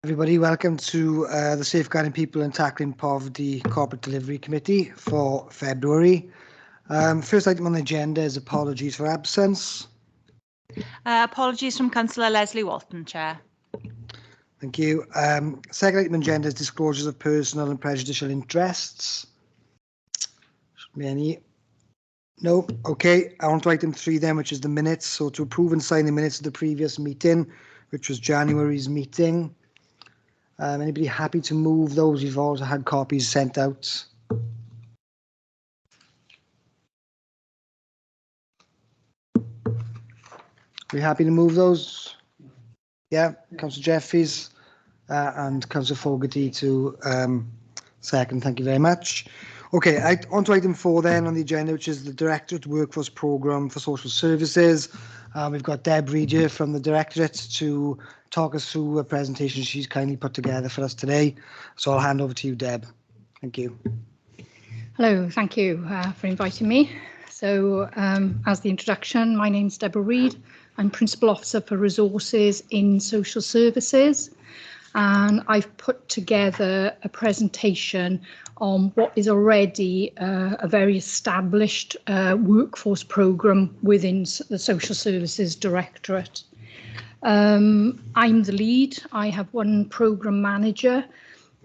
Everybody, welcome to the Safeguarding People and Tackling Poverty Corporate Delivery Committee for February. First item on the agenda is apologies for absence. Apologies from Councillor Leslie Walton, Chair. Thank you. Second item on the agenda is disclosures of personal and prejudicial interests. Should be any? No. Okay. On to item 3 then, which is the minutes. So to approve and sign the minutes of the previous meeting, which was January's meeting. Anybody happy to move those? You've also had copies sent out. We happy to move those? Yeah, Councillor Jeffries and Councillor Fogarty to second. Thank you very much. Okay, on to item 4 then on the agenda, which is the Directorate Workforce Programme for Social Services. We've got Deb Reid here from the Directorate to talk us through a presentation she's kindly put together for us today. So I'll hand over to you, Deb. Thank you. Hello, thank you for inviting me. So as the introduction, my name's Deborah Reid. I'm Principal Officer for Resources in Social Services, and I've put together a presentation on what is already a very established workforce programme within the Social Services Directorate. I'm the lead. I have one programme manager,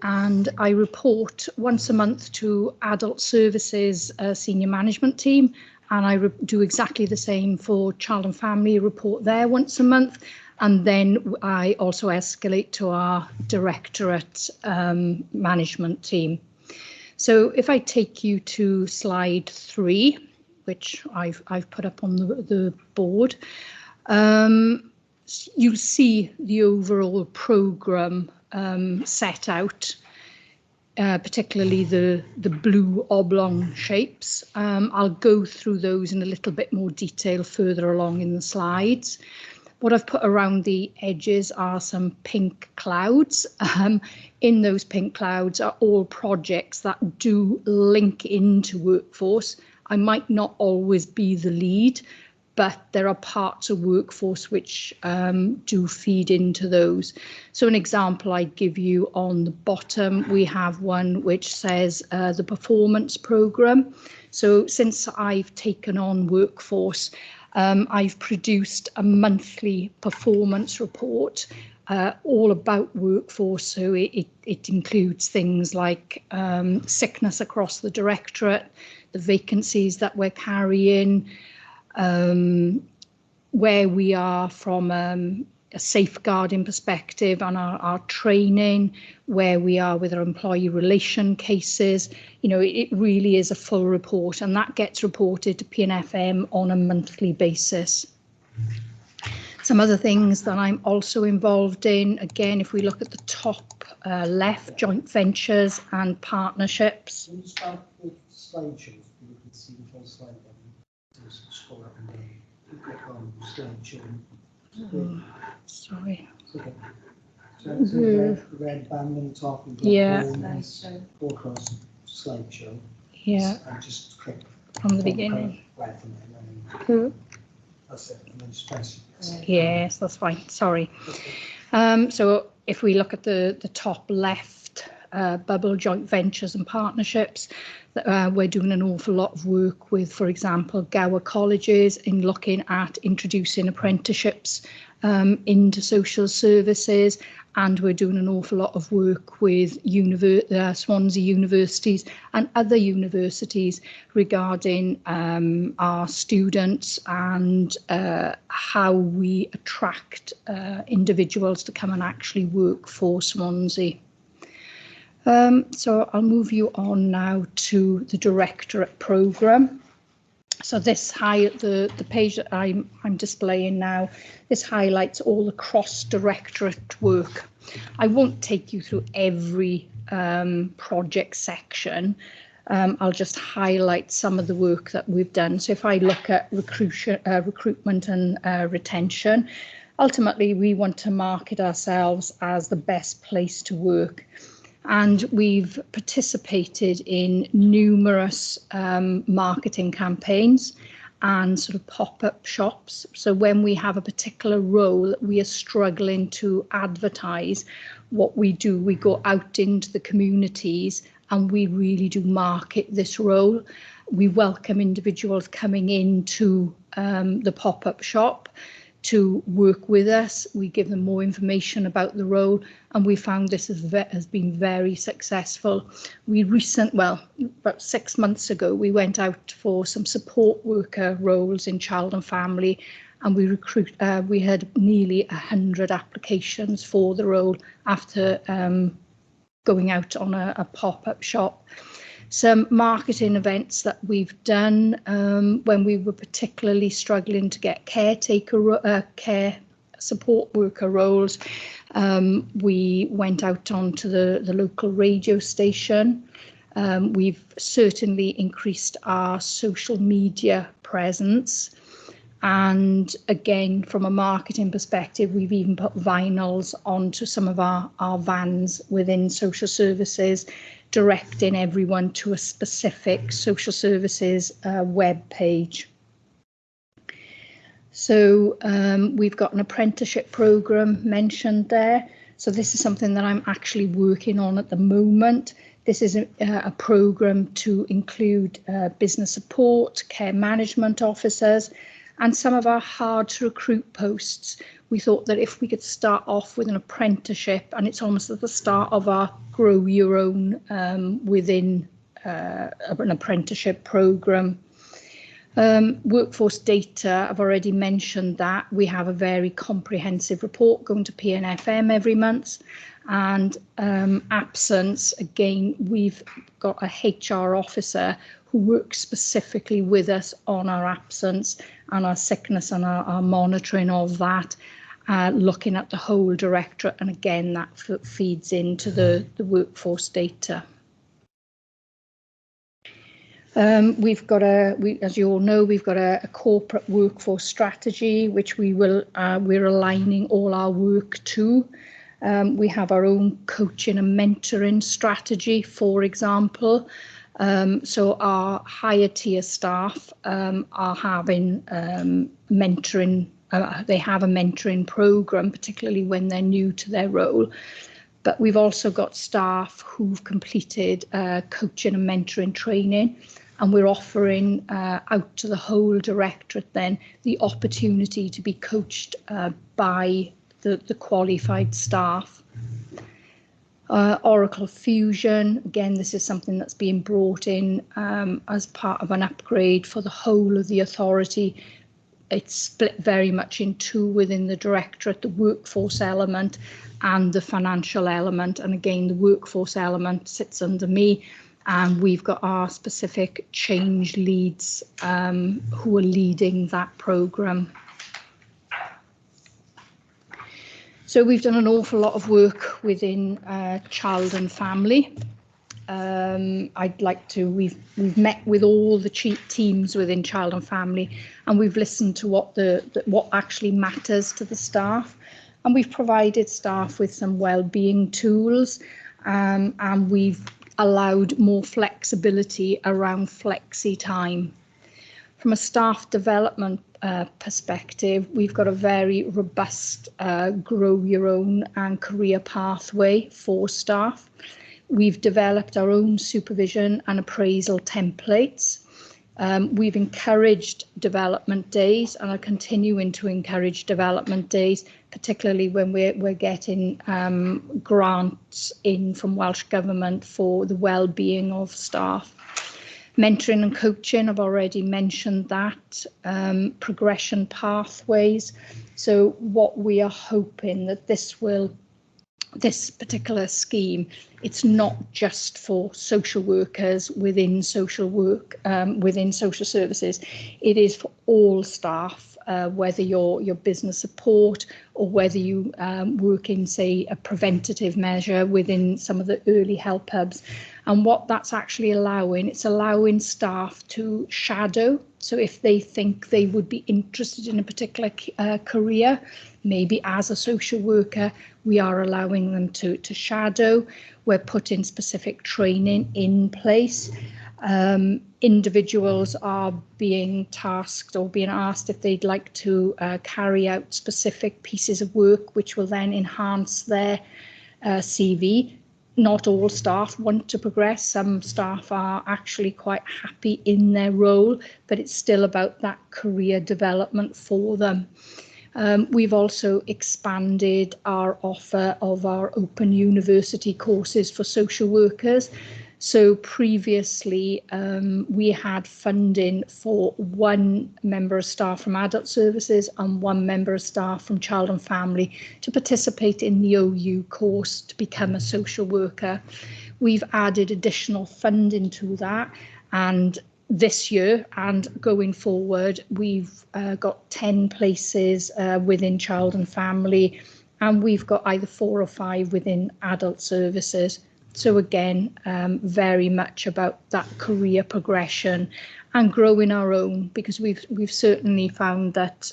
and I report once a month to Adult Services Senior Management Team, and I do exactly the same for Child and Family, report there once a month, and then I also escalate to our Directorate Management Team. So if I take you to slide 3, which I've put up on the board, you'll see the overall programme set out, particularly the blue oblong shapes. I'll go through those in a little bit more detail further along in the slides. What I've put around the edges are some pink clouds. In those pink clouds are all projects that do link into workforce. I might not always be the lead, but there are parts of workforce which do feed into those. So an example I'd give you on the bottom, we have one which says the performance programme. So since I've taken on workforce, I've produced a monthly performance report all about workforce. So it includes things like sickness across the directorate, the vacancies that we're carrying, where we are from a safeguarding perspective and our training, where we are with our employee relation cases. You know, it really is a full report, and that gets reported to PNFM on a monthly basis. Some other things that I'm also involved in, again, if we look at the top left, joint ventures and partnerships. Can you start with slideshows? You can see the full slide button. Just scroll up and down. Click on slideshow. Sorry. Okay. So the red band on the top. Yeah. Go across slideshow. Yeah. And just click from the beginning. Right from there. That's it. And then just press. Yes, that's fine. Sorry. So if we look at the top left bubble, joint ventures and partnerships, we're doing an awful lot of work with, for example, Gower colleges in looking at introducing apprenticeships into social services, and we're doing an awful lot of work with Swansea universities and other universities regarding our students and how we attract individuals to come and actually work for Swansea. So I'll move you on now to the Directorate programme. So this the page that I'm displaying now, this highlights all the cross-directorate work. I won't take you through every project section. I'll just highlight some of the work that we've done. So if I look at recruitment and retention, ultimately we want to market ourselves as the best place to work. And we've participated in numerous marketing campaigns, and sort of pop-up shops. So when we have a particular role that we are struggling to advertise, what we do, we go out into the communities and we really do market this role. We welcome individuals coming into the pop-up shop to work with us. We give them more information about the role, and we found this has been very successful. About 6 months ago, we went out for some support worker roles in child and family, and we had nearly 100 applications for the role after going out on a pop-up shop. Some marketing events that we've done when we were particularly struggling to get care support worker roles. We went out onto the local radio station. We've certainly increased our social media presence. And again, from a marketing perspective, we've even put vinyls onto some of our vans within social services, directing everyone to a specific social services web page. So we've got an apprenticeship programme mentioned there. So this is something that I'm actually working on at the moment. This is a programme to include business support, care management officers, and some of our hard to recruit posts. We thought that if we could start off with an apprenticeship, and it's almost at the start of our grow your own within an apprenticeship programme. Workforce data, I've already mentioned that. We have a very comprehensive report going to PNFM every month. And absence, again, we've got a HR officer who works specifically with us on our absence and our sickness and our monitoring of that, looking at the whole directorate, and again that feeds into the workforce data. As you all know, we've got a corporate workforce strategy which we're aligning all our work to. We have our own coaching and mentoring strategy, for example. So our higher tier staff are having mentoring. They have a mentoring programme, particularly when they're new to their role. But we've also got staff who've completed coaching and mentoring training, and we're offering out to the whole directorate then the opportunity to be coached by the qualified staff. Oracle Fusion, again, this is something that's being brought in as part of an upgrade for the whole of the authority. It's split very much in two within the directorate, the workforce element and the financial element. And again, the workforce element sits under me, and we've got our specific change leads who are leading that programme. So we've done an awful lot of work within child and family. We've met with all the teams within child and family, and we've listened to what actually matters to the staff, and we've provided staff with some well-being tools, and we've allowed more flexibility around flexi time. From a staff development perspective, we've got a very robust grow your own and career pathway for staff. We've developed our own supervision and appraisal templates. We've encouraged development days and are continuing to encourage development days, particularly when we're getting grants in from Welsh Government for the well-being of staff. Mentoring and coaching, I've already mentioned that. Progression pathways. So what we are hoping that this particular scheme, it's not just for social workers within social work, within social services. It is for all staff, whether you're business support or whether you work in, say, a preventative measure within some of the early help hubs. And what that's actually allowing, it's allowing staff to shadow. So if they think they would be interested in a particular career, maybe as a social worker, we are allowing them to shadow. We're putting specific training in place. Individuals are being tasked or being asked if they'd like to carry out specific pieces of work which will then enhance their CV. Not all staff want to progress. Some staff are actually quite happy in their role, but it's still about that career development for them. We've also expanded our offer of our open university courses for social workers. So previously we had funding for one member of staff from adult services and one member of staff from child and family to participate in the OU course to become a social worker. We've added additional funding to that, and this year and going forward we've got 10 places within child and family, and we've got either 4 or 5 within adult services. So again, very much about that career progression and growing our own, because we've certainly found that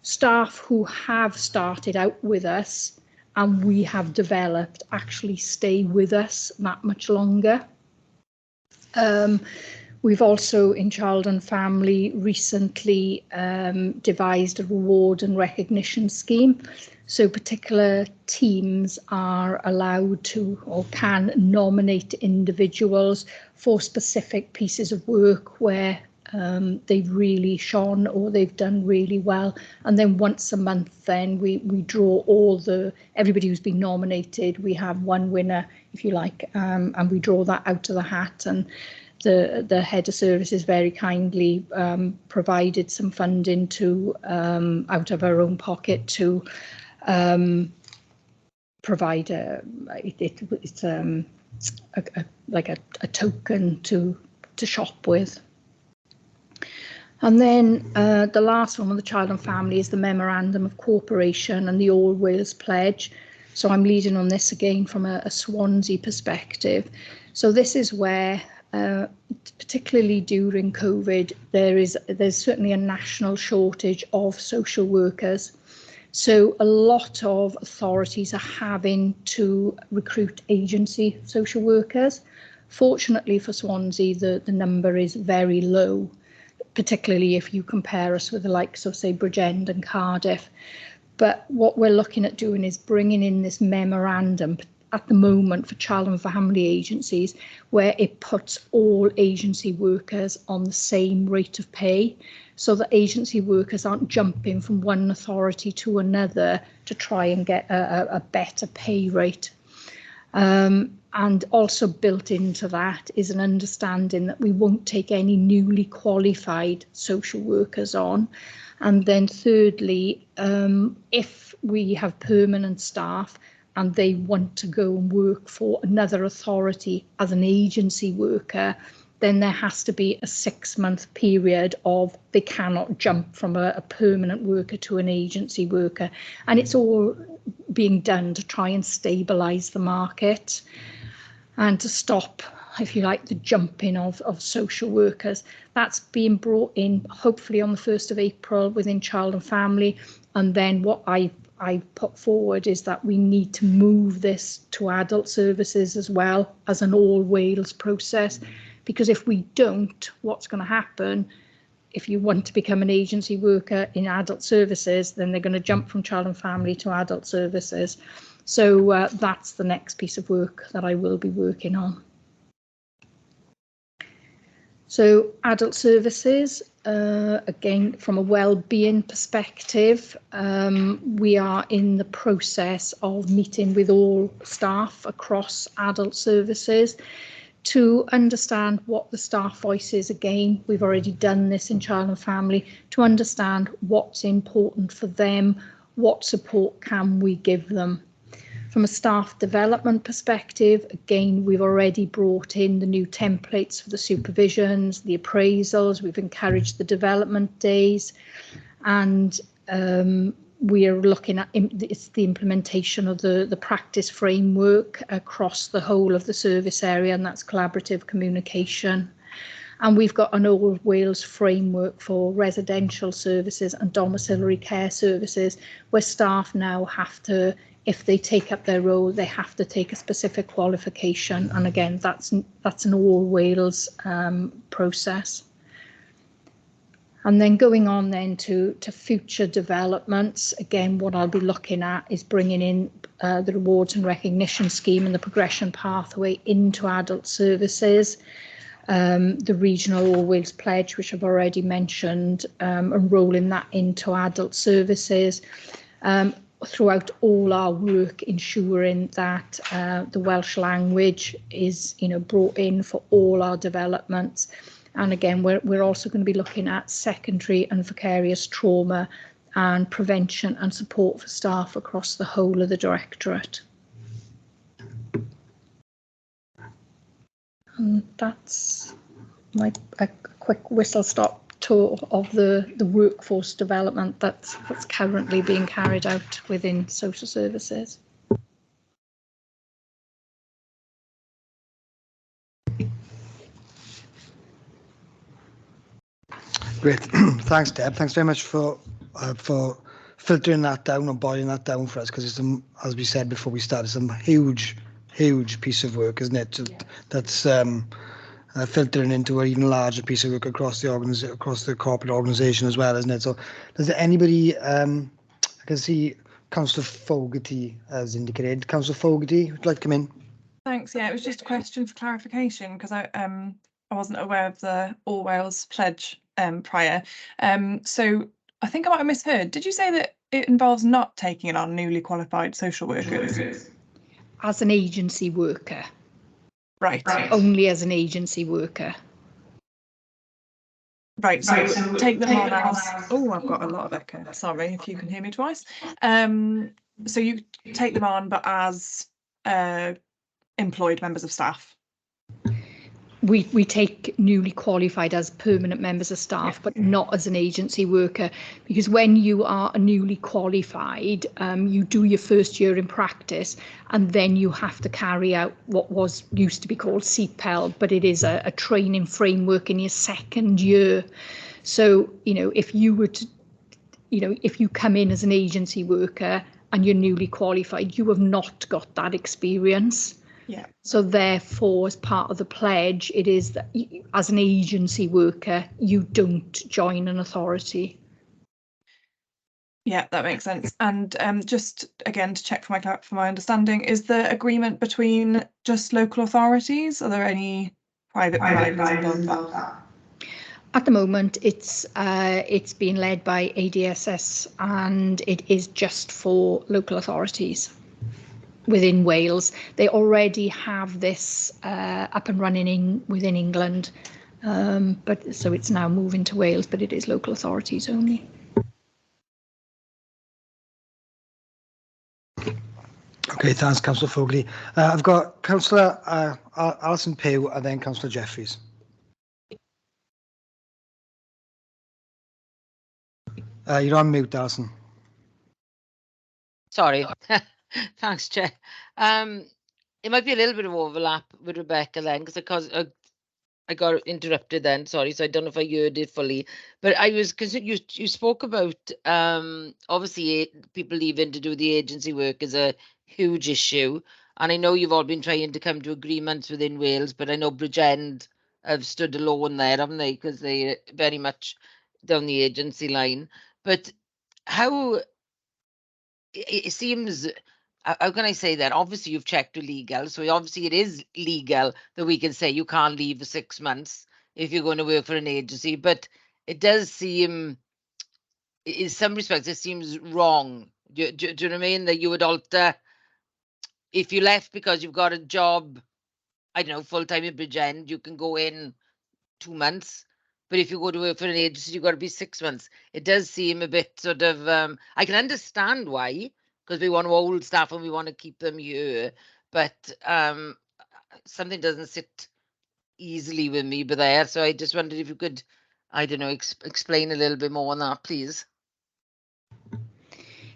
staff who have started out with us and we have developed actually stay with us that much longer. We've also in child and family recently devised a reward and recognition scheme. So particular teams are allowed to or can nominate individuals for specific pieces of work where they've really shone or they've done really well. And then once a month, then we draw everybody who's been nominated. We have one winner, if you like, and we draw that out of the hat. And the head of services very kindly provided some funding to out of her own pocket to provide it's like a token to shop with. And then the last one on the child and family is the Memorandum of Cooperation and the All Wales Pledge. So I'm leading on this again from a Swansea perspective. So this is where particularly during COVID, there's certainly a national shortage of social workers. So a lot of authorities are having to recruit agency social workers. Fortunately for Swansea, the number is very low, particularly if you compare us with the likes of, say, Bridgend and Cardiff. But what we're looking at doing is bringing in this memorandum at the moment for child and family agencies, where it puts all agency workers on the same rate of pay, so that agency workers aren't jumping from one authority to another to try and get a better pay rate. And also built into that is an understanding that we won't take any newly qualified social workers on. And then thirdly, if we have permanent staff and they want to go and work for another authority as an agency worker, then there has to be a 6-month period of they cannot jump from a permanent worker to an agency worker. And it's all being done to try and stabilise the market and to stop, if you like, the jumping of social workers. That's being brought in hopefully on the 1st of April within child and family. And then what I put forward is that we need to move this to adult services as well as an all Wales process, because if we don't, what's going to happen if you want to become an agency worker in adult services, then they're going to jump from child and family to adult services. So that's the next piece of work that I will be working on. So adult services, again, from a well-being perspective, we are in the process of meeting with all staff across adult services to understand what the staff voice is. Again, we've already done this in child and family, to understand what's important for them, what support can we give them. From a staff development perspective, again, we've already brought in the new templates for the supervisions, the appraisals, we've encouraged the development days, and we are looking at the implementation of the practice framework across the whole of the service area, and that's collaborative communication. And we've got an All Wales framework for residential services and domiciliary care services, where staff now have to, if they take up their role, they have to take a specific qualification. And again, that's an All Wales process. And then going on then to future developments, again, what I'll be looking at is bringing in the rewards and recognition scheme and the progression pathway into adult services. The regional All Wales pledge, which I've already mentioned, and rolling that into adult services. Throughout all our work, ensuring that the Welsh language is, brought in for all our developments. And again, we're also going to be looking at secondary and vicarious trauma and prevention and support for staff across the whole of the directorate. And that's a quick whistle-stop tour of the workforce development that's currently being carried out within social services. Great. Thanks, Deb. Thanks very much for filtering that down or boiling that down for us, because it's, as we said before we started, some huge piece of work, isn't it? Yeah. That's filtering into an even larger piece of work across the corporate organisation as well, isn't it? So, does there anybody? I can see Councillor Fogarty has indicated. Councillor Fogarty, would you like to come in? Thanks. Yeah, it was just a question for clarification, because I wasn't aware of the All Wales pledge prior. So I think I might have misheard. Did you say that it involves not taking on newly qualified social workers? As an agency worker. Right. Only as an agency worker. Right, so take them on as, oh, I've got a lot of echo, sorry if you can hear me twice. So you take them on, but as employed members of staff? We take newly qualified as permanent members of staff, but not as an agency worker, because when you are a newly qualified, you do your first year in practice, and then you have to carry out what used to be called CPEL, but it is a training framework in your second year. So, if you were to, if you come in as an agency worker and you're newly qualified, you have not got that experience. Yeah. So therefore, as part of the pledge, it is that as an agency worker, you don't join an authority. Yeah, that makes sense. And just again to check for my understanding, is the agreement between just local authorities? Are there any private providers involved? At the moment, it's being led by ADSS, and it is just for local authorities within Wales. They already have this up and running within England, but so it's now moving to Wales, but it is local authorities only. Okay, thanks, Councillor Fogarty. I've got Councillor Alison Pugh and then Councillor Jeffries. You're on mute, Alison. Sorry. Thanks, Chair. It might be a little bit of overlap with Rebecca then, because I got interrupted then. Sorry, so I don't know if I heard it fully. But I was concerned. You spoke about obviously people leaving to do the agency work is a huge issue, and I know you've all been trying to come to agreements within Wales, but I know Bridgend have stood alone there, haven't they? Because they very much down the agency line. But how it seems, how can I say that? Obviously, you've checked with legal, so obviously it is legal that we can say you can't leave for 6 months if you're going to work for an agency. But it does seem, in some respects, it seems wrong. Do you know what I mean? That you would alter, if you left because you've got a job, I don't know, full-time in Bridgend, you can go in 2 months. But if you go to work for an agency, you've got to be 6 months. It does seem a bit sort of, I can understand why, because we want to hold staff and we want to keep them here. But something doesn't sit easily with me but there. So I just wondered if you could, I don't know, explain a little bit more on that, please.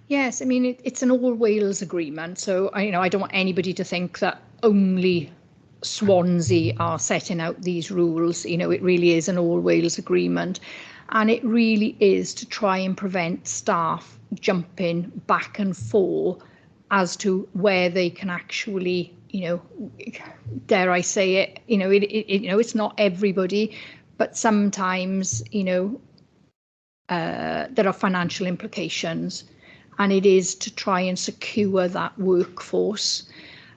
Yes, I mean, it's an All Wales agreement. So, I don't want anybody to think that only Swansea are setting out these rules. You know, it really is an all Wales agreement, and it really is to try and prevent staff jumping back and forth as to where they can actually, you know, dare I say it, you know, it's not everybody, but sometimes, you know, there are financial implications, and it is to try and secure that workforce.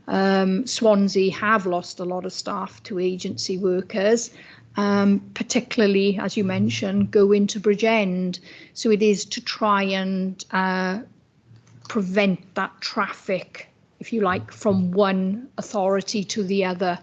Swansea have lost a lot of staff to agency workers, particularly, as you mentioned, going to Bridgend. So it is to try and prevent that traffic, if you like, from one authority to the other.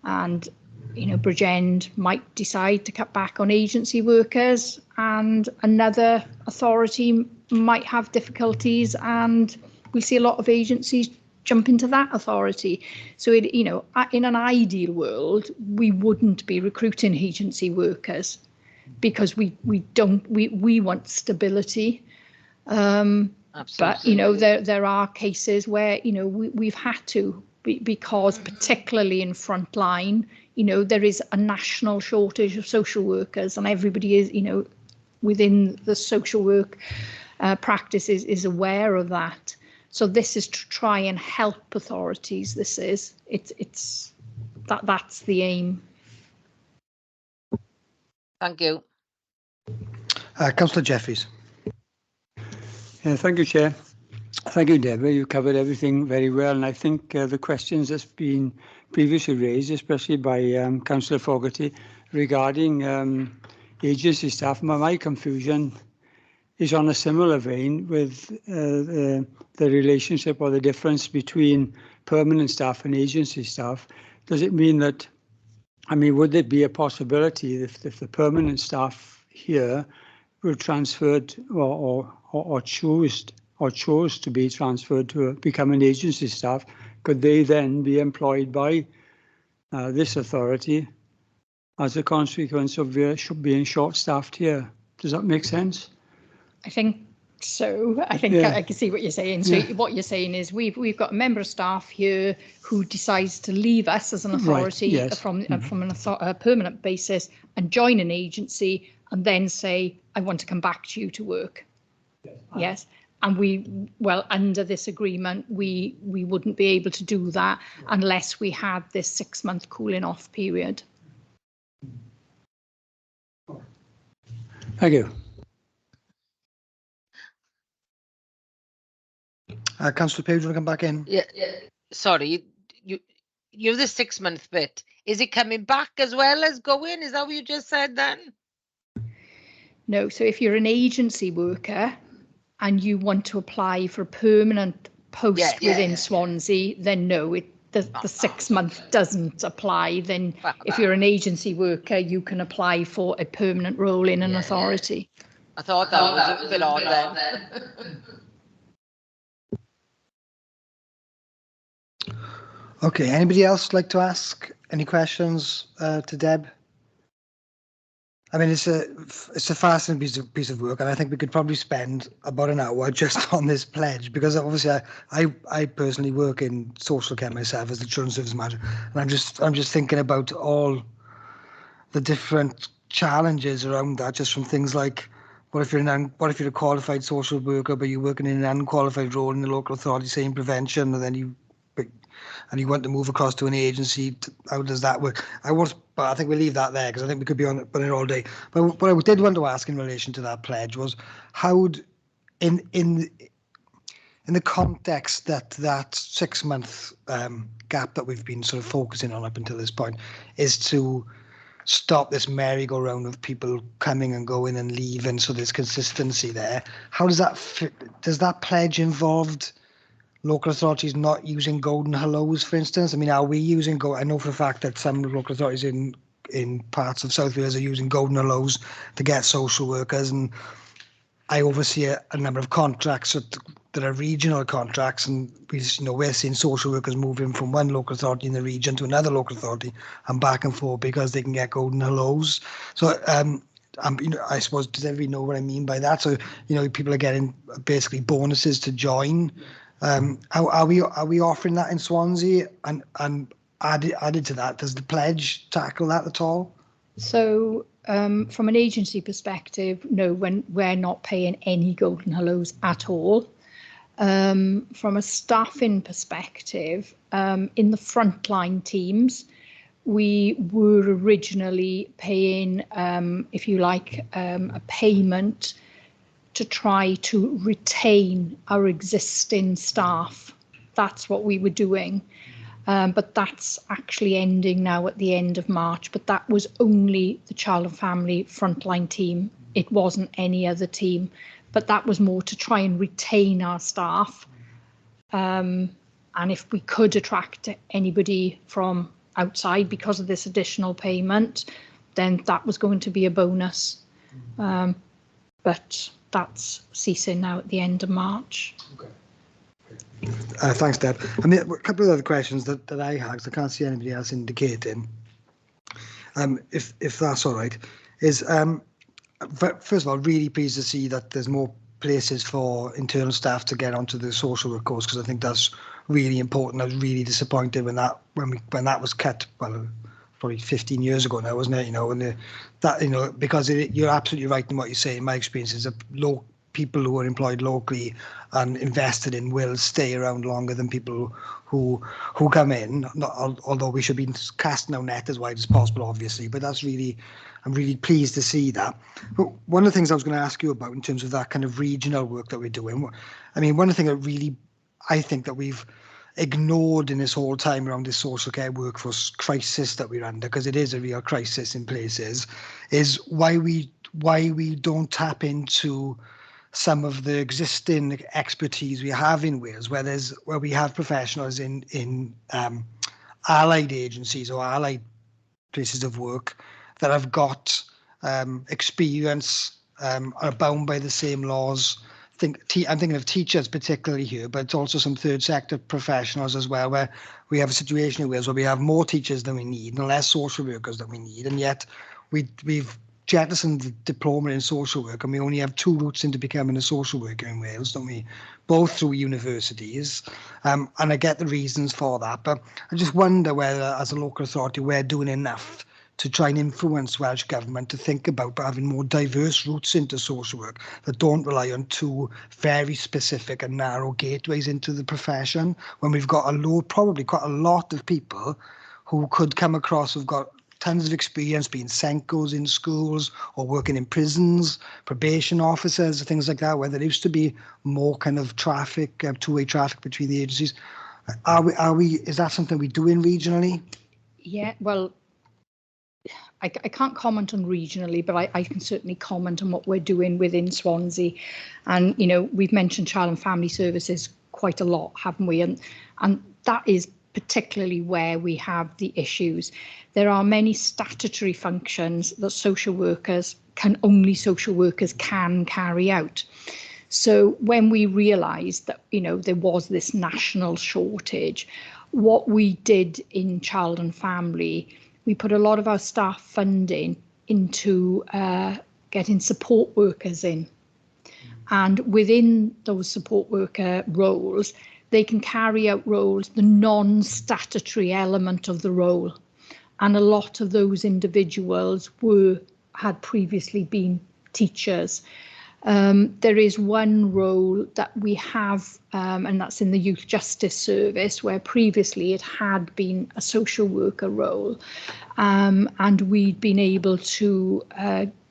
And, you know, Bridgend might decide to cut back on agency workers, and another authority might have difficulties, and we see a lot of agencies jump into that authority. So, it, you know, in an ideal world, we wouldn't be recruiting agency workers, because we want stability. But, you know, there are cases where, you know, we've had to, because particularly in frontline, you know, there is a national shortage of social workers, and everybody is, you know, within the social work practices is aware of that. So this is to try and help authorities. That's the aim. Thank you. Councillor Jeffries. Thank you, Chair. Thank you, Deborah. You covered everything very well, and I think the questions that's been previously raised, especially by Councillor Fogarty, regarding agency staff, my confusion is on a similar vein with the relationship or the difference between permanent staff and agency staff. Does it mean that, I mean, would there be a possibility if the permanent staff here were transferred or chose to be transferred to become an agency staff, could they then be employed by this authority as a consequence of being short-staffed here? Does that make sense? I think so. I think I can see what you're saying. So what you're saying is we've got a member of staff here who decides to leave us as an authority, right, yes, from a permanent basis, and join an agency, and then say, I want to come back to you to work. Yes. And under this agreement, we wouldn't be able to do that unless we had this 6-month cooling off period. Thank you. Councillor Page, want to come back in? Yeah. Sorry, you have the 6-month bit. Is it coming back as well as going? Is that what you just said then? No. So if you're an agency worker and you want to apply for a permanent post within Swansea, then no, the 6-month doesn't apply. Then if you're an agency worker, you can apply for a permanent role in an authority. I thought that was a bit odd then. Okay, anybody else like to ask any questions to Deb? I mean, it's a fascinating piece of work, and I think we could probably spend about an hour just on this pledge, because obviously I personally work in social care myself as the children's service manager, and I'm just thinking about all the different challenges around that, just from things like, what if you're a qualified social worker but you're working in an unqualified role in the local authority, say in prevention, and then you want to move across to an agency? How does that work? But I think we'll leave that there, because I think we could be on it all day. But what I did want to ask in relation to that pledge was, how, in the context that 6-month gap that we've been sort of focusing on up until this point is to stop this merry-go-round of people coming and going and leaving, so there's consistency there. How does that fit? Does that pledge involved local authorities not using golden hellos, for instance? I mean, are we using I know for a fact that some local authorities in parts of South Wales are using golden hellos to get social workers, and I oversee a number of contracts that are regional contracts, and we're seeing social workers moving from one local authority in the region to another local authority and back and forth because they can get golden hellos. So I suppose, does everybody know what I mean by that? So people are getting basically bonuses to join. Are we offering that in Swansea, and added to that, does the pledge tackle that at all? So from an agency perspective, no, we're not paying any golden hellos at all. From a staffing perspective, in the frontline teams, we were originally paying, if you like, a payment to try to retain our existing staff. That's what we were doing. But that's actually ending now at the end of March. But that was only the child and family frontline team. It wasn't any other team. But that was more to try and retain our staff. And if we could attract anybody from outside because of this additional payment, then that was going to be a bonus. But that's ceasing now at the end of March. Okay. Thanks, Deb. I mean, a couple of other questions that I had, because I can't see anybody else indicating. If that's all right, is first of all, really pleased to see that there's more places for internal staff to get onto the social work course, because I think that's really important. I was really disappointed when that was cut. Well, probably 15 years ago now, wasn't it? You know, and because you're absolutely right in what you say. In my experience, is people who are employed locally and invested in will stay around longer than people who come in. Although we should be casting our net as wide as possible, obviously. But I'm really pleased to see that. But one of the things I was going to ask you about in terms of that kind of regional work that we're doing, I mean, one of the things I think that we've ignored in this whole time around this social care workforce crisis that we're under, because it is a real crisis in places, is why we don't tap into some of the existing expertise we have in Wales, where we have professionals in allied agencies or allied places of work that have got experience, are bound by the same laws. I'm thinking of teachers particularly here, but it's also some third sector professionals as well, where we have a situation in Wales where we have more teachers than we need and less social workers than we need, and yet we've jettisoned the diploma in social work, and we only have 2 routes into becoming a social worker in Wales, don't we? Both through universities, and I get the reasons for that, but I just wonder whether, as a local authority, we're doing enough to try and influence Welsh Government to think about having more diverse routes into social work that don't rely on 2 very specific and narrow gateways into the profession, when we've got probably quite a lot of people who could come across who've got tons of experience being Senkos in schools or working in prisons, probation officers, things like that, where there used to be more kind of traffic, two-way traffic between the agencies. Is that something we do in regionally? Yeah, well, I can't comment on regionally, but I can certainly comment on what we're doing within Swansea. And, you know, we've mentioned child and family services quite a lot, haven't we? And that is particularly where we have the issues. There are many statutory functions that social workers can carry out. So when we realised that, you know, there was this national shortage, what we did in child and family, we put a lot of our staff funding into getting support workers in. And within those support worker roles, they can carry out roles, the non-statutory element of the role. And a lot of those individuals had previously been teachers. There is one role that we have, and that's in the Youth Justice Service, where previously it had been a social worker role. And we'd been able to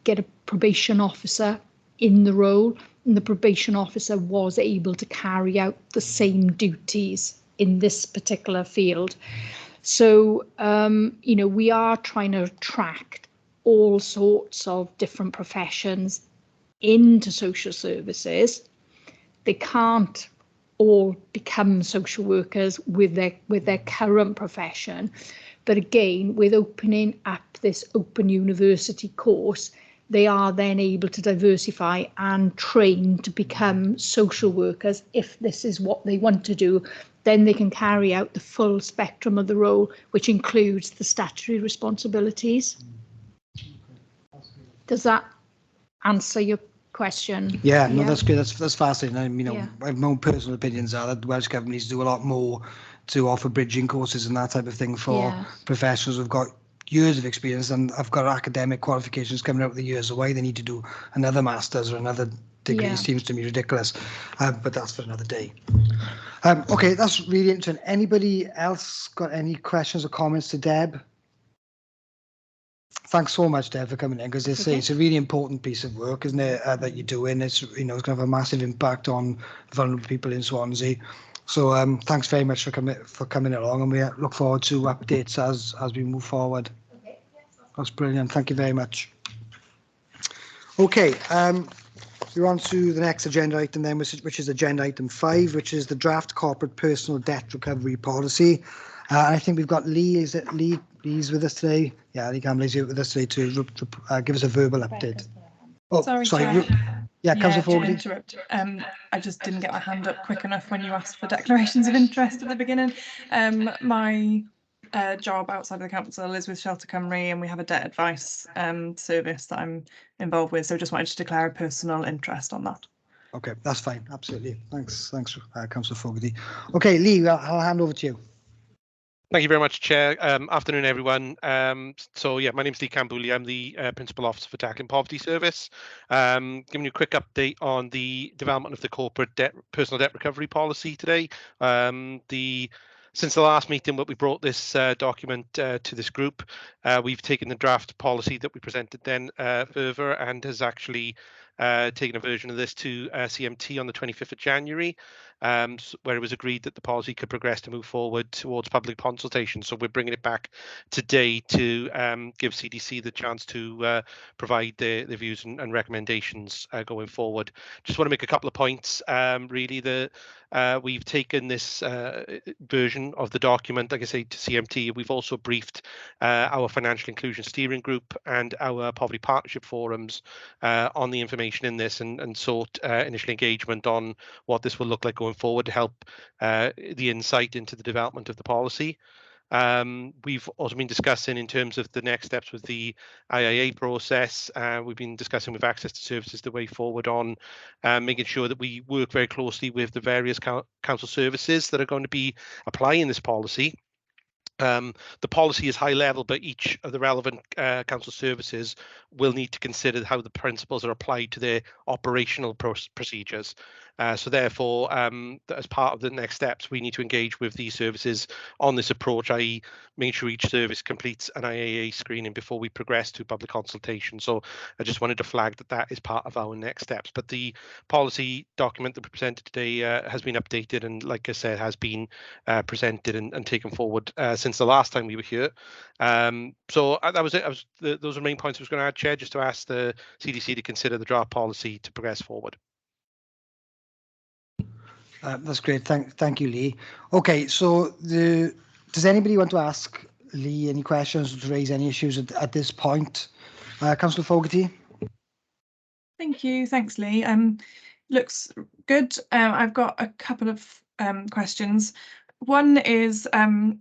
get a probation officer in the role, and the probation officer was able to carry out the same duties in this particular field. So, you know, we are trying to attract all sorts of different professions into social services. They can't all become social workers with their current profession. But again, with opening up this Open University course, they are then able to diversify and train to become social workers. If this is what they want to do, then they can carry out the full spectrum of the role, which includes the statutory responsibilities. Does that answer your question. Yeah, no, that's good. That's fascinating. I mean, Yeah. my own personal opinions are that the Welsh Government needs to do a lot more to offer bridging courses and that type of thing for Yeah. professionals who've got years of experience and have got academic qualifications coming out the years away. They need to do another master's or another degree. Yeah. Seems to me ridiculous, but that's for another day. Okay, that's really interesting. Anybody else got any questions or comments to Deb? Thanks so much, Deb, for coming in, because it's a really important piece of work, isn't it, that you're doing. It's it's going to have a massive impact on vulnerable people in Swansea. So thanks very much for coming along, and we look forward to updates as we move forward. Okay, that's brilliant. Thank you very much. Okay, we're on to the next agenda item then, which is agenda item 5, which is the draft corporate personal debt recovery policy. I think we've got Lee. Is it Lee? Lee's with us today. Yeah, Lee Campbell is here with us today to give us a verbal update. Oh, sorry. Yeah, Councillor Fogarty. Interrupt. I just didn't get my hand up quick enough when you asked for declarations of interest at the beginning. My job outside of the council is with Shelter Cymru, and we have a debt advice service that I'm involved with. So just wanted to declare a personal interest on that. Okay, that's fine. Absolutely. Thanks, Councillor Fogarty. Okay, Lee, I'll hand over to you. Thank you very much, Chair. Afternoon, everyone. So yeah, my name's Lee Campbell. I'm the Principal Officer for Tackling Poverty Service. Giving you a quick update on the development of the corporate personal debt recovery policy today. Since the last meeting, we brought this document to this group. We've taken the draft policy that we presented then further and has actually taken a version of this to CMT on the 25th of January. Where it was agreed that the policy could progress to move forward towards public consultation. So we're bringing it back today to give CDC the chance to provide their views and recommendations going forward. Just want to make a couple of points. Really, we've taken this version of the document, like I say, to CMT. We've also briefed our financial inclusion steering group and our poverty partnership forums on the information in this and sought initial engagement on what this will look like going forward to help the insight into the development of the policy. We've also been discussing in terms of the next steps with the IIA process. We've been discussing with Access to Services the way forward on making sure that we work very closely with the various council services that are going to be applying this policy. The policy is high level, but each of the relevant council services will need to consider how the principles are applied to their operational procedures. So therefore, as part of the next steps, we need to engage with these services on this approach, i.e. make sure each service completes an IAA screening before we progress to public consultation. So I just wanted to flag that is part of our next steps. But the policy document that we presented today has been updated and, like I said, has been presented and taken forward since the last time we were here. So that was it. Those are the main points I was going to add, Chair, just to ask the CDC to consider the draft policy to progress forward. That's great. Thank you, Lee. Okay, so does anybody want to ask Lee any questions or to raise any issues at this point? Councillor Fogarty. Thank you. Thanks, Lee. Looks good. I've got a couple of questions. One is,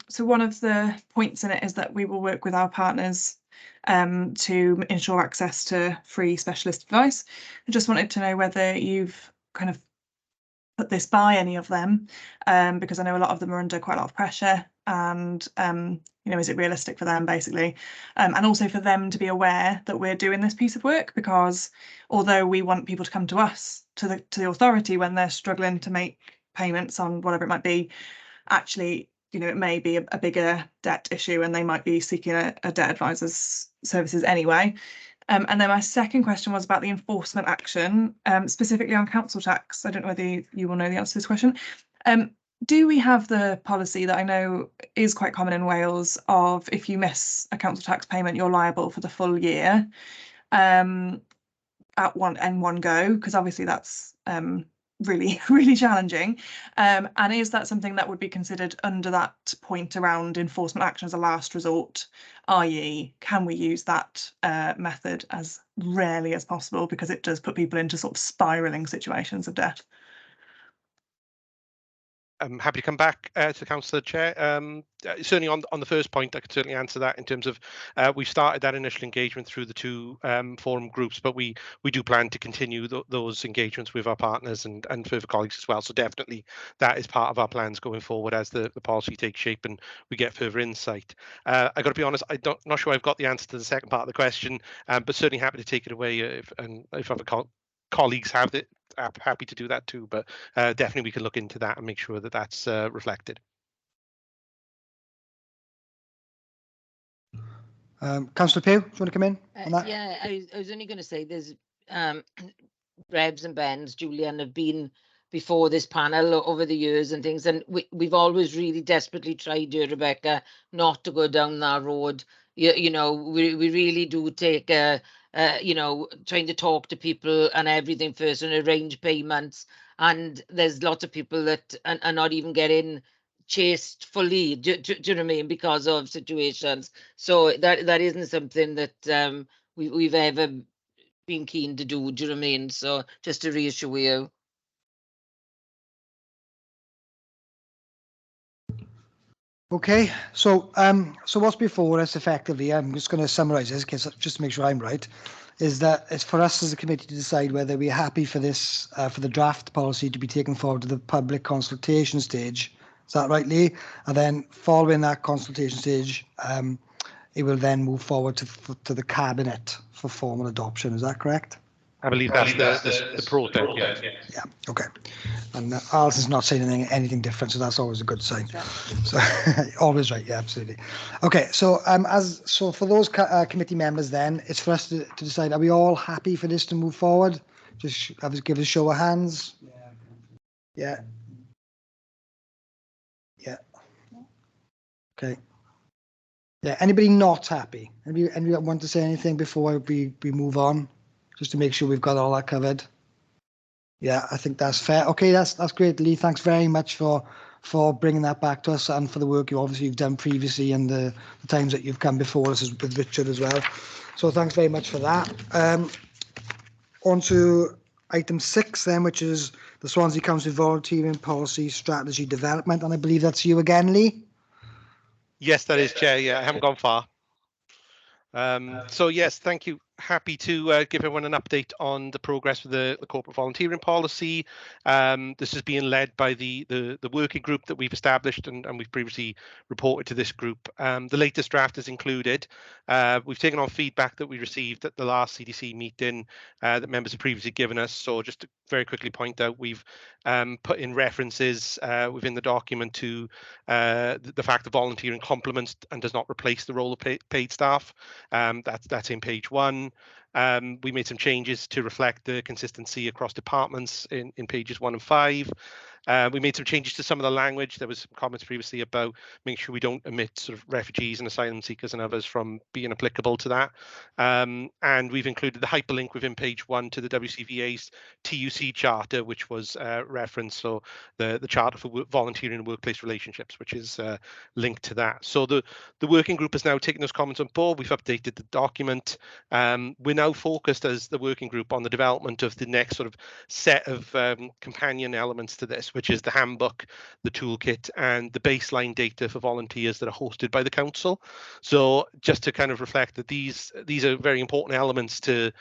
so one of the points in it is that we will work with our partners to ensure access to free specialist advice. I just wanted to know whether you've kind of put this by any of them, because I know a lot of them are under quite a lot of pressure, and is it realistic for them, basically, and also for them to be aware that we're doing this piece of work, because although we want people to come to us, to the authority when they're struggling to make payments on whatever it might be, actually, it may be a bigger debt issue and they might be seeking a debt advisor's services anyway. And then my second question was about the enforcement action, specifically on council tax. I don't know whether you will know the answer to this question. Do we have the policy that I know is quite common in Wales of if you miss a council tax payment, you're liable for the full year at one go? Because obviously that's really, really challenging. And is that something that would be considered under that point around enforcement action as a last resort, i.e. can we use that method as rarely as possible, because it does put people into sort of spiralling situations of debt? I'm happy to come back to the council chair. Certainly on the first point, I could certainly answer that in terms of we've started that initial engagement through the two forum groups, but we do plan to continue those engagements with our partners and further colleagues as well. So definitely that is part of our plans going forward as the policy takes shape and we get further insight. I got to be honest, not sure I've got the answer to the second part of the question, but certainly happy to take it away if other colleagues have it. I'm happy to do that too, but definitely we can look into that and make sure that that's reflected. Councillor Pugh, do you want to come in on that? Yeah, I was only going to say there's Rebs and Bens, Julian, have been before this panel over the years and things, and we've always really desperately tried, Rebecca, not to go down that road. You know, we really do take you know, trying to talk to people and everything first and arrange payments. And there's lots of people that are not even getting chased fully, do you know what I mean, because of situations. So that isn't something that we've ever been keen to do, do you know what I mean? So just to reassure you. Okay, so what's before us effectively, I'm just going to summarise this just to make sure I'm right, is that it's for us as a committee to decide whether we're happy for this, for the draft policy to be taken forward to the public consultation stage. Is that right, Lee? And then following that consultation stage, it will then move forward to the cabinet for formal adoption. Is that correct? I believe that's the process. Yeah. Okay. And Alison's not saying anything different, so that's always a good sign. So always right. Yeah, absolutely. Okay. So so for those committee members, then it's for us to decide: are we all happy for this to move forward? Just give us a show of hands. Yeah. Yeah. Okay. Yeah. Anybody not happy? Anybody want to say anything before we move on? Just to make sure we've got all that covered. Yeah, I think that's fair. Okay, that's great, Lee. Thanks very much for bringing that back to us and for the work you've done previously and the times that you've come before us with Richard as well. So thanks very much for that. On to item 6 then, which is the Swansea Council Volunteering Policy Strategy Development, and I believe that's you again, Lee. Yes, that is, Chair. Yeah, I haven't gone far. So yes, thank you. Happy to give everyone an update on the progress with the corporate volunteering policy. This is being led by the working group that we've established and we've previously reported to this group. The latest draft is included. We've taken on feedback that we received at the last CDC meeting that members have previously given us. So just to very quickly point out, we've put in references within the document to the fact that volunteering complements and does not replace the role of paid staff. That's in page 1. We made some changes to reflect the consistency across departments in pages 1 and 5. We made some changes to some of the language. There was some comments previously about making sure we don't omit sort of refugees and asylum seekers and others from being applicable to that. And we've included the hyperlink within page 1 to the WCVA's TUC charter, which was referenced. So the Charter for Volunteering and Workplace Relationships, which is linked to that. So the working group has now taken those comments on board. We've updated the document. We're now focused as the working group on the development of the next sort of set of companion elements to this, which is the handbook, the toolkit, and the baseline data for volunteers that are hosted by the council. So just to kind of reflect that these are very important elements to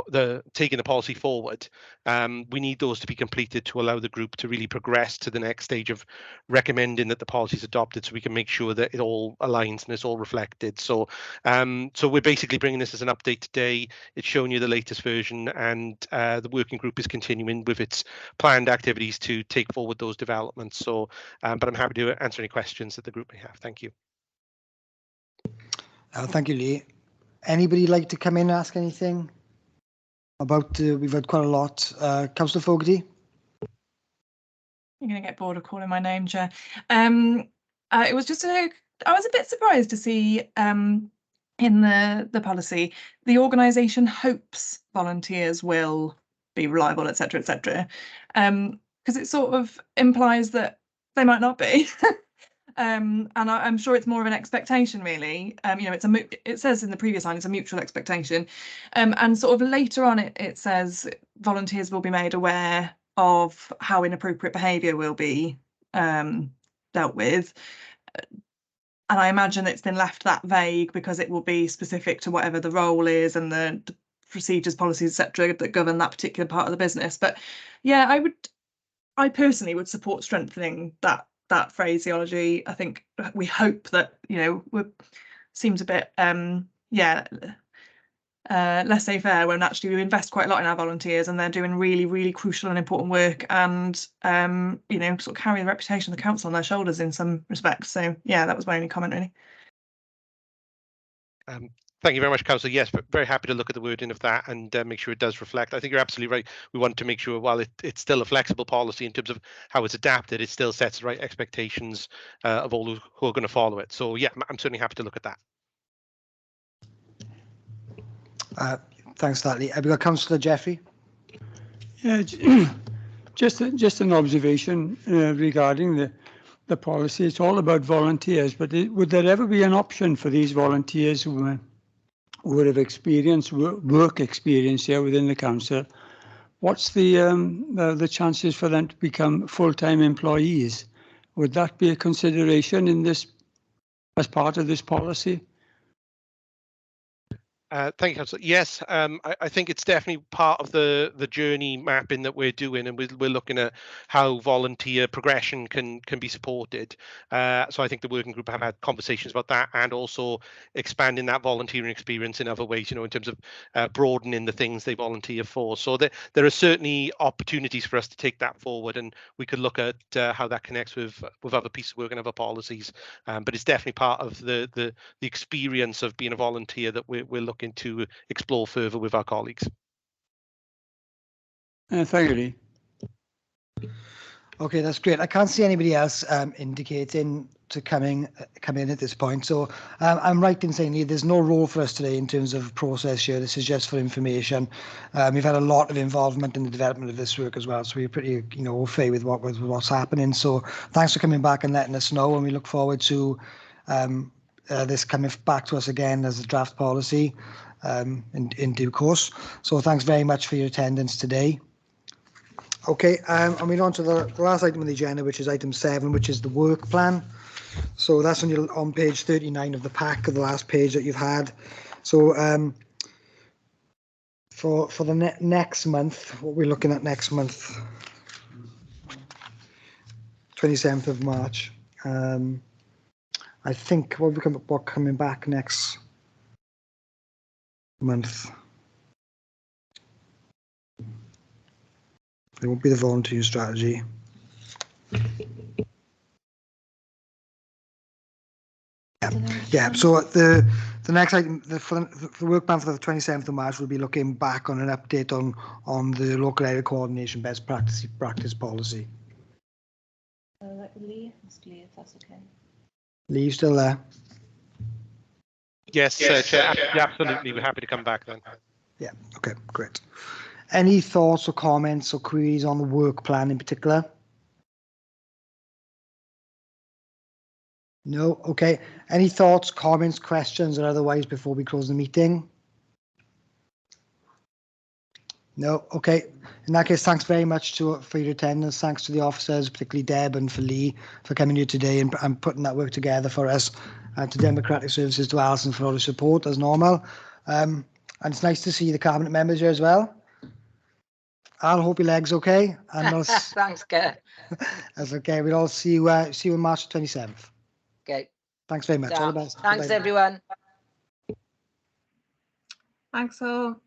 the taking the policy forward. We need those to be completed to allow the group to really progress to the next stage of recommending that the policy is adopted, so we can make sure that it all aligns and it's all reflected. So so we're basically bringing this as an update today. It's showing you the latest version, and the working group is continuing with its planned activities to take forward those developments. So but I'm happy to answer any questions that the group may have. Thank you. Thank you, Lee. Anybody like to come in and ask anything about, we've had quite a lot. Councillor Fogarty? You're going to get bored of calling my name, Chair. It was just I was a bit surprised to see in the policy, the organisation hopes volunteers will be reliable, etc., etc., because it sort of implies that they might not be. And I'm sure it's more of an expectation, really. You know, it says in the previous line it's a mutual expectation, and sort of later on it says volunteers will be made aware of how inappropriate behaviour will be dealt with. And I imagine it's been left that vague because it will be specific to whatever the role is and the procedures, policies, etc., that govern that particular part of the business. But yeah, I personally would support strengthening that phraseology. I think we hope that, you know, seems a bit laissez-faire when actually we invest quite a lot in our volunteers and they're doing really, really crucial and important work, and you know, sort of carry the reputation of the council on their shoulders in some respects. So yeah, that was my only comment really. Thank you very much, Councillor. Yes, very happy to look at the wording of that and make sure it does reflect. I think you're absolutely right. We want to make sure, while it's still a flexible policy in terms of how it's adapted, it still sets the right expectations of all who are going to follow it. So yeah, I'm certainly happy to look at that. Thanks, Natalie. Have you got Councillor Jeffrey? Yeah, just an observation regarding the policy. It's all about volunteers, but would there ever be an option for these volunteers who would have work experience here within the council? What's the chances for them to become full-time employees? Would that be a consideration in this, as part of this policy? Thank you, Councillor. Yes, I think it's definitely part of the journey mapping that we're doing, and we're looking at how volunteer progression can be supported. So I think the working group have had conversations about that, and also expanding that volunteering experience in other ways, you know, in terms of broadening the things they volunteer for. So there are certainly opportunities for us to take that forward, and we could look at how that connects with other pieces of work and other policies. But it's definitely part of the experience of being a volunteer that we're looking to explore further with our colleagues. Thank you, Lee. Okay, that's great. I can't see anybody else indicating to come in at this point. So I'm right in saying there's no role for us today in terms of process here. This is just for information. We've had a lot of involvement in the development of this work as well, so we're pretty, you know, au fait with what's happening. So thanks for coming back and letting us know, and we look forward to this coming back to us again as a draft policy in due course. So thanks very much for your attendance today. Okay, and we're on to the last item on the agenda, which is item 7, which is the work plan. So that's on page 39 of the pack, of the last page that you've had. So for the next month, what we're looking at next month, 27th of March. I think what coming back next month. It won't be the volunteer strategy. Yeah. So the next item, for the work plan for the 27th of March, will be looking back on an update on the local area coordination best practice policy. Lee, if that's okay. Lee, you still there? Yes, Chair, absolutely. We're happy to come back then. Yeah. Okay. Great. Any thoughts or comments or queries on the work plan in particular? No? Okay. Any thoughts, comments, questions, or otherwise before we close the meeting? No? Okay. In that case, thanks very much for your attendance. Thanks to the officers, particularly Deb and for Lee, for coming here today and putting that work together for us. And to Democratic Services, to Alison for all the support, as normal. And it's nice to see the cabinet members here as well. Al, hope your leg's okay. And Thanks, Kerr. That's okay. We'll all see you on March 27th. Okay. Thanks very much. Yeah. All the best. Thanks, Bye-bye. everyone. Thanks all.